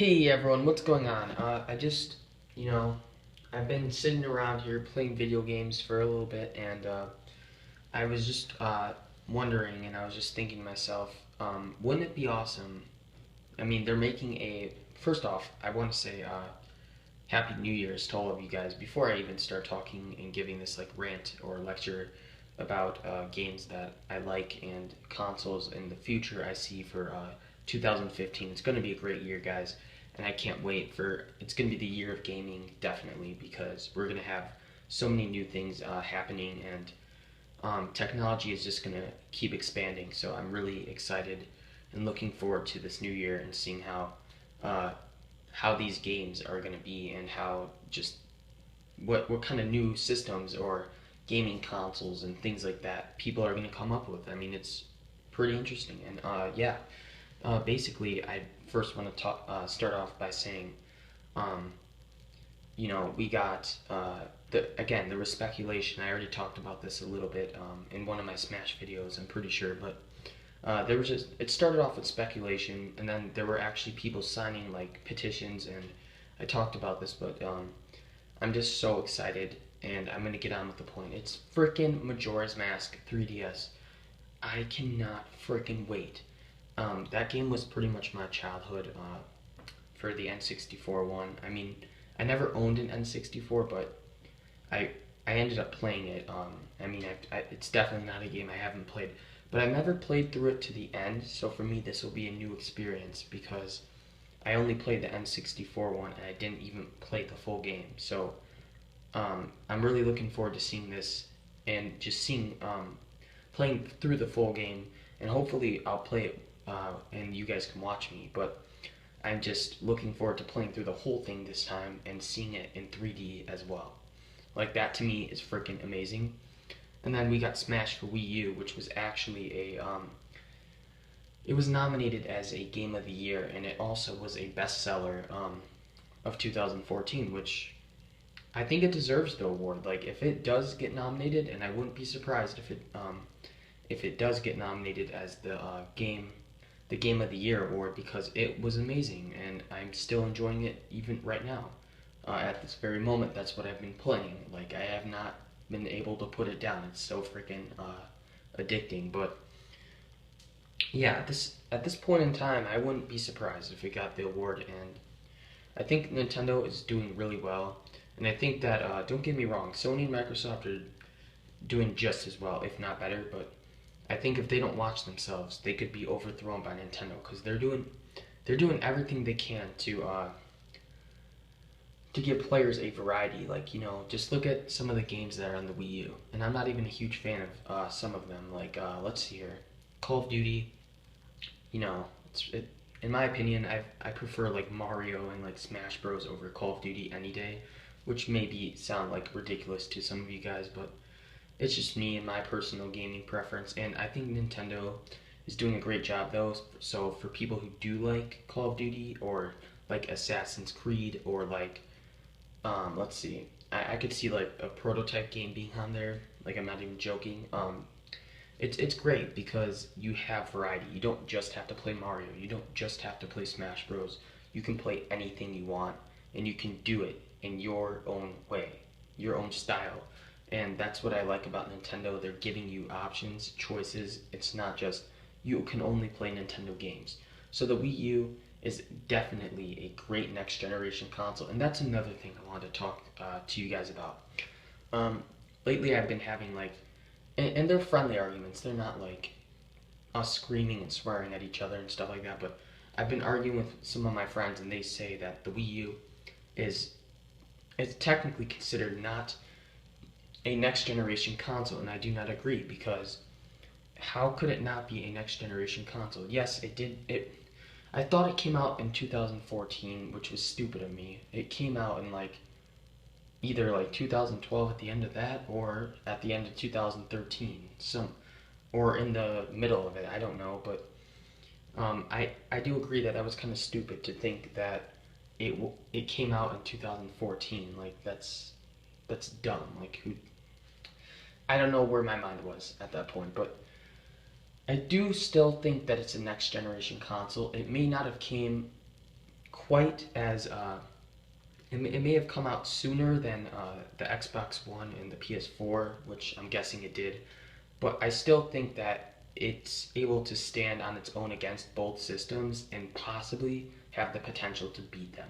Hey everyone, what's going on? You know, I've been sitting around here playing video games for a little bit, and I was just wondering, and I was just thinking to myself, wouldn't it be awesome? I mean, they're making a. First off, I want to say Happy New Year's to all of you guys before I even start talking and giving this like rant or lecture about games that I like and consoles in the future I see for 2015. It's going to be a great year, guys, and I can't wait for. It's going to be the year of gaming, definitely, because we're going to have so many new things happening, and technology is just going to keep expanding. So I'm really excited and looking forward to this new year and seeing uh, how these games are going to be and how just what kind of new systems or gaming consoles and things like that people are going to come up with. I mean, it's pretty interesting. And yeah, basically, I first want to start off by saying, um, we got there was speculation. I already talked about this a little bit in one of my Smash videos. I'm pretty sure, but there was just it started off with speculation, and then there were actually people signing like petitions, and I talked about this, but I'm just so excited, and I'm gonna get on with the point. It's frickin' Majora's Mask 3DS. I cannot frickin' wait. That game was pretty much my childhood for the N64 one. I mean, I never owned an N64, but I I ended up playing it. I mean, it's definitely not a game I haven't played, but I never played through it to the end. So for me, this will be a new experience because I only played the N64 one and I didn't even play the full game. So I'm really looking forward to seeing this and just seeing playing through the full game, and hopefully I'll play it and you guys can watch me. But I'm just looking forward to playing through the whole thing this time and seeing it in 3D as well. Like that to me is freaking amazing. And then we got Smash for Wii U, which was actually a it was nominated as a Game of the Year, and it also was a bestseller of 2014, which I think it deserves the award. Like if it does get nominated, and I wouldn't be surprised if it does get nominated as the Game of the Year award because it was amazing, and I'm still enjoying it even right now. At this very moment, that's what I've been playing. Like I have not been able to put it down. It's so freaking addicting. But yeah, at this point in time, I wouldn't be surprised if it got the award, and I think Nintendo is doing really well. And I think that don't get me wrong, Sony and Microsoft are doing just as well, if not better. But I think if they don't watch themselves, they could be overthrown by Nintendo because they're doing everything they can to give players a variety. Like just look at some of the games that are on the Wii U, and I'm not even a huge fan of some of them. Like let's see here, Call of Duty. You know, in my opinion, I prefer like Mario and like Smash Bros over Call of Duty any day, which maybe sound like ridiculous to some of you guys, but it's just me and my personal gaming preference. And I think Nintendo is doing a great job though. So for people who do like Call of Duty or like Assassin's Creed or like let's see. I could see like a prototype game being on there. Like I'm not even joking. It's great because you have variety. You don't just have to play Mario. You don't just have to play Smash Bros. You can play anything you want, and you can do it in your own way, your own style. And that's what I like about Nintendo. They're giving you options, choices. It's not just you can only play Nintendo games. So the Wii U is definitely a great next generation console, and that's another thing I wanted to talk to you guys about. Um, Lately, I've been having like, and they're friendly arguments. They're not like us screaming and swearing at each other and stuff like that. But I've been arguing with some of my friends, and they say that the Wii U is technically considered not a next generation console, and I do not agree because how could it not be a next generation console? Yes, it did. I thought it came out in 2014, which was stupid of me. It came out in like either like 2012 at the end of that or at the end of 2013, or in the middle of it. I don't know, but I do agree that that was kind of stupid to think that it came out in 2014. Like that's dumb. Like who? I don't know where my mind was at that point, but I do still think that it's a next generation console. It may not have came quite as it may have come out sooner than the Xbox One and the PS4, which I'm guessing it did, but I still think that it's able to stand on its own against both systems and possibly have the potential to beat them.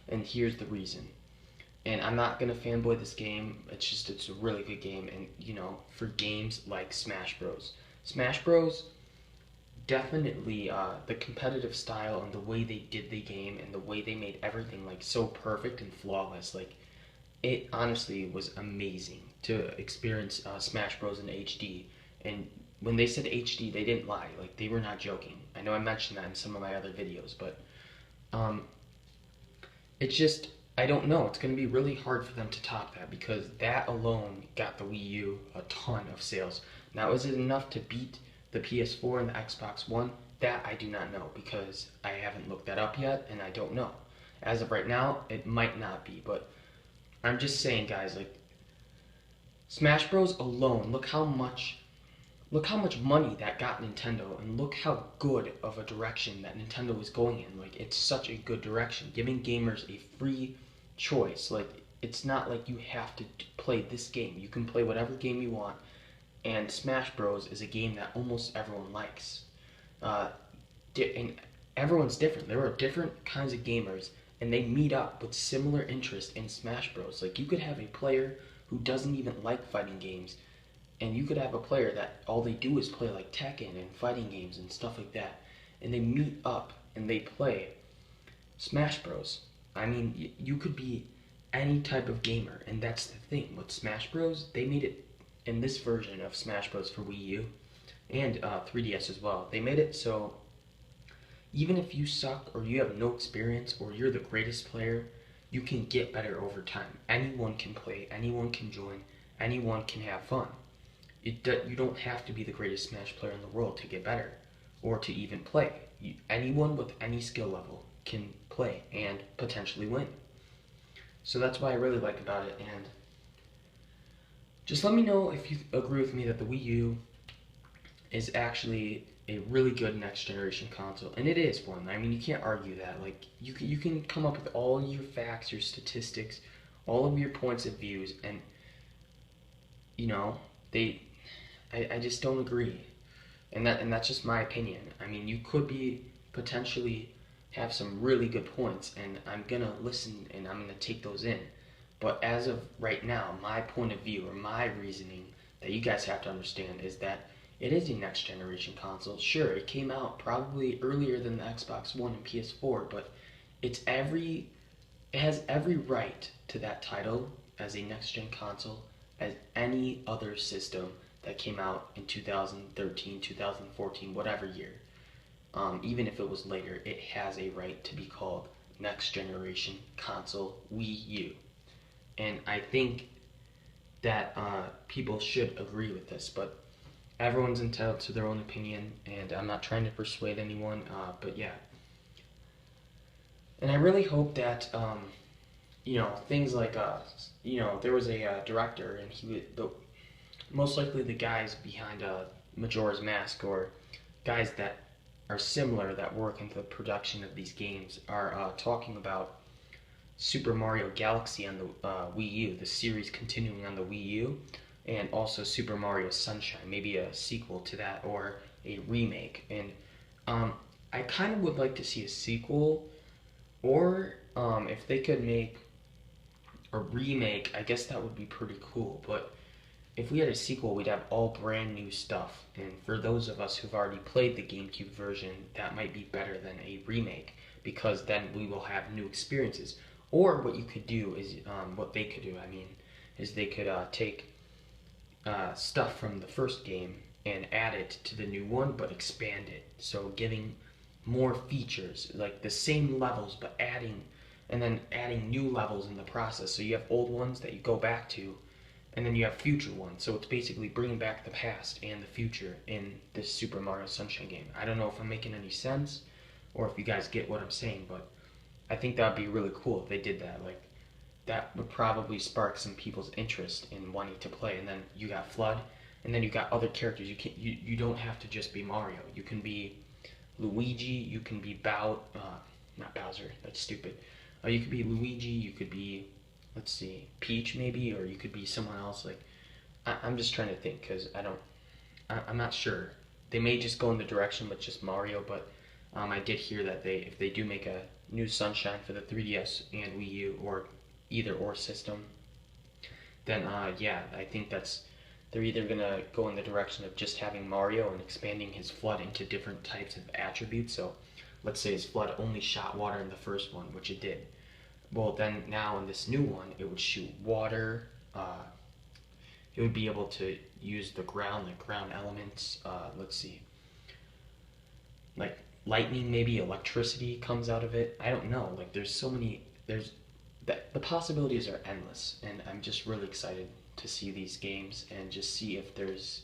And here's the reason. And I'm not gonna fanboy this game. It's a really good game. And for games like Smash Bros. Smash Bros. Definitely the competitive style and the way they did the game and the way they made everything like so perfect and flawless. Like it honestly was amazing to experience Smash Bros. In HD. And when they said HD, they didn't lie. Like they were not joking. I know I mentioned that in some of my other videos, but um, it's just I don't know. It's going to be really hard for them to top that because that alone got the Wii U a ton of sales. Now, is it enough to beat the PS4 and the Xbox One? That I do not know because I haven't looked that up yet and I don't know. As of right now, it might not be, but I'm just saying, guys, like Smash Bros. Alone, look how much money that got Nintendo, and look how good of a direction that Nintendo was going in. Like it's such a good direction, giving gamers a free choice. Like it's not like you have to play this game. You can play whatever game you want, and Smash Bros is a game that almost everyone likes. And everyone's different. There are different kinds of gamers, and they meet up with similar interest in Smash Bros. Like you could have a player who doesn't even like fighting games, and you could have a player that all they do is play like Tekken and fighting games and stuff like that, and they meet up and they play Smash Bros. I mean, you could be any type of gamer, and that's the thing with Smash Bros. They made it in this version of Smash Bros. For Wii U and 3DS as well. They made it so even if you suck or you have no experience or you're the greatest player, you can get better over time. Anyone can play, anyone can join, anyone can have fun. You don't have to be the greatest Smash player in the world to get better or to even play. Anyone with any skill level can play and potentially win. So that's what I really like about it. And just let me know if you agree with me that the Wii U is actually a really good next generation console, and it is one. I mean, you can't argue that. Like you can come up with all your facts, your statistics, all of your points of views, and they. I just don't agree, and that's just my opinion. I mean, you could be potentially have some really good points, and I'm gonna listen and I'm gonna take those in. But as of right now, my point of view or my reasoning that you guys have to understand is that it is a next generation console. Sure, it came out probably earlier than the Xbox One and PS4, but it has every right to that title as a next gen console as any other system that came out in 2013, 2014, whatever year. Even if it was later, it has a right to be called next generation console Wii U. And I think that people should agree with this, but everyone's entitled to their own opinion, and I'm not trying to persuade anyone, but yeah. And I really hope that, things like, there was a director, and most likely the guys behind Majora's Mask, or guys that are similar that work into the production of these games, are talking about Super Mario Galaxy on the Wii U, the series continuing on the Wii U, and also Super Mario Sunshine, maybe a sequel to that or a remake. And I kind of would like to see a sequel, or if they could make a remake, I guess that would be pretty cool. But if we had a sequel, we'd have all brand new stuff. And for those of us who've already played the GameCube version, that might be better than a remake, because then we will have new experiences. Or what you could do is, what they could do, I mean, is they could take stuff from the first game and add it to the new one, but expand it. So giving more features, like the same levels, but adding new levels in the process. So you have old ones that you go back to, and then you have future ones. So it's basically bringing back the past and the future in this Super Mario Sunshine game. I don't know if I'm making any sense, or if you guys get what I'm saying, but I think that would be really cool if they did that. Like, that would probably spark some people's interest in wanting to play. And then you got Flood, and then you got other characters. You don't have to just be Mario. You can be Luigi. You can be not Bowser. That's stupid. You could be Luigi. You could be, let's see, Peach maybe, or you could be someone else. Like I'm just trying to think because I'm not sure. They may just go in the direction with just Mario, but I did hear that if they do make a new Sunshine for the 3DS and Wii U or either or system, then yeah, I think they're either gonna go in the direction of just having Mario and expanding his FLUDD into different types of attributes. So let's say his FLUDD only shot water in the first one, which it did. Well, then now in this new one, it would shoot water. It would be able to use the ground, like ground elements. Let's see, like lightning, maybe electricity comes out of it. I don't know. Like there's so many. The possibilities are endless, and I'm just really excited to see these games and just see if there's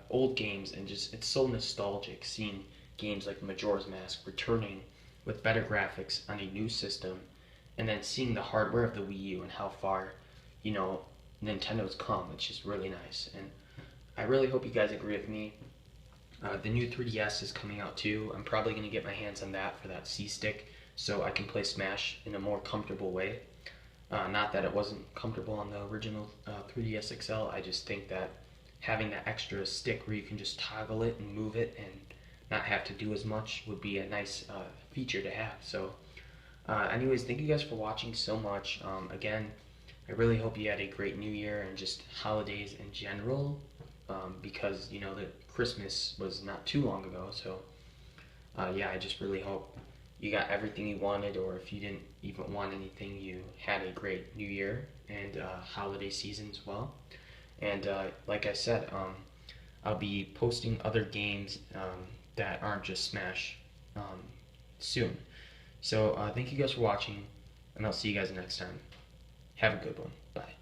old games, and just it's so nostalgic seeing games like Majora's Mask returning with better graphics on a new system, and then seeing the hardware of the Wii U and how far, you know, Nintendo's come. It's just really nice, and I really hope you guys agree with me. The new 3DS is coming out too. I'm probably going to get my hands on that for that C-Stick so I can play Smash in a more comfortable way. Not that it wasn't comfortable on the original 3DS XL, I just think that having that extra stick where you can just toggle it and move it and not have to do as much would be a nice feature to have. So anyways, thank you guys for watching so much. Again, I really hope you had a great new year and just holidays in general, because you know that Christmas was not too long ago. So yeah, I just really hope you got everything you wanted, or if you didn't even want anything, you had a great new year and holiday season as well. And like I said, I'll be posting other games that aren't just Smash soon. So thank you guys for watching, and I'll see you guys next time. Have a good one. Bye.